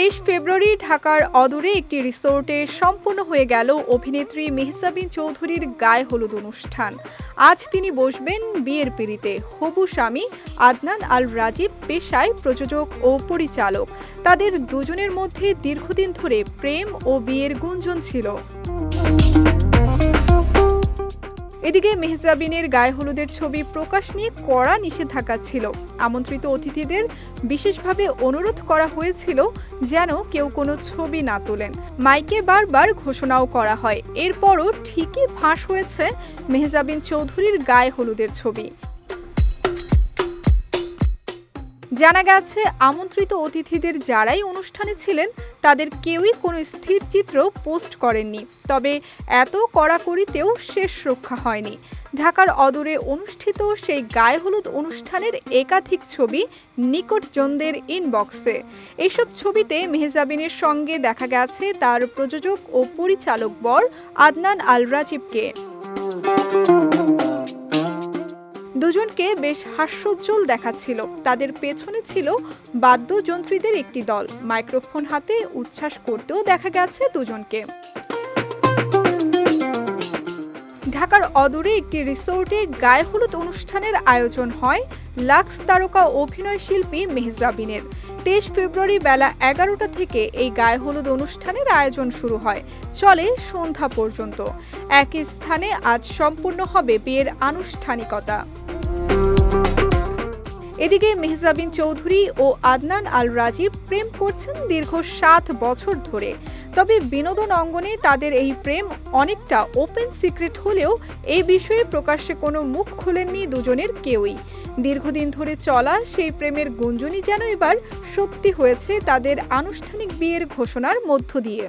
২৩ ফেব্রুয়ারি ঢাকার অদূরে একটি রিসোর্টে সম্পন্ন হয়ে গেল অভিনেত্রী মেহজাবিন চৌধুরীর গায়ে হলুদ অনুষ্ঠান। আজ তিনি বসবেন বিয়ের পিঁড়িতে। হবু স্বামী আদনান আল রাজীব পেশায় প্রযোজক ও পরিচালক। তাদের দুজনের মধ্যে দীর্ঘদিন ধরে প্রেম ও বিয়ের গুঞ্জন ছিল। এদিকে মেহজাবিনের গায়ে হলুদের ছবি প্রকাশ নিয়ে কড়া নিষেধাজ্ঞা ছিল। আমন্ত্রিত অতিথিদের বিশেষভাবে অনুরোধ করা হয়েছিল যেন কেউ কোনো ছবি না তোলেন। মাইকে বারবার ঘোষণাও করা হয়। এরপরও ঠিকই ফাঁস হয়েছে মেহজাবিন চৌধুরীর গায়ে হলুদের ছবি। জানা গেছে, আমন্ত্রিত অতিথিদের যারাই অনুষ্ঠানে ছিলেন তাদের কেউই কোনো স্থির চিত্র পোস্ট করেননি। তবে এত কড়াকড়িতেও শেষ রক্ষা হয়নি। ঢাকার অদূরে অনুষ্ঠিত সেই গায়ে হলুদ অনুষ্ঠানের একাধিক ছবি নিকটজনদের ইনবক্সে। এইসব ছবিতে মেহজাবিনের সঙ্গে দেখা গেছে তার প্রযোজক ও পরিচালক বর আদনান আল রাজীবকে। দুজনকে বেশ হাস্যোজ্জ্বল দেখাচ্ছিল। তাদের পেছনে ছিল বাদ্যযন্ত্রীদের একটি দল। মাইক্রোফোন হাতে উচ্ছ্বাস করতেও দেখা গেছে দুজনকে। ঢাকার অদূরে একটি রিসোর্টে গায়ে হলুদ অনুষ্ঠানের আয়োজন হয় লাক্স তারকা অভিনয় শিল্পী মেহজাবিনের। ২৩ ফেব্রুয়ারি বেলা ১১টা থেকে এই গায়ে হলুদ অনুষ্ঠানের আয়োজন শুরু হয়, চলে সন্ধ্যা পর্যন্ত। একই স্থানে আজ সম্পূর্ণ হবে বিয়ের আনুষ্ঠানিকতা। এদিকে মেহজাবিন চৌধুরী ও আদনান আল রাজীব প্রেম করছেন দীর্ঘ ৭ বছর ধরে। তবে বিনোদন অঙ্গনে তাদের এই প্রেম অনেকটা ওপেন সিক্রেট হলেও এই বিষয়ে প্রকাশ্যে কোনো মুখ খোলেননি দুজনের কেউই। দীর্ঘদিন ধরে চলা সেই প্রেমের গুঞ্জনই যেন এবার সত্যি হয়েছে তাদের আনুষ্ঠানিক বিয়ের ঘোষণার মধ্য দিয়ে।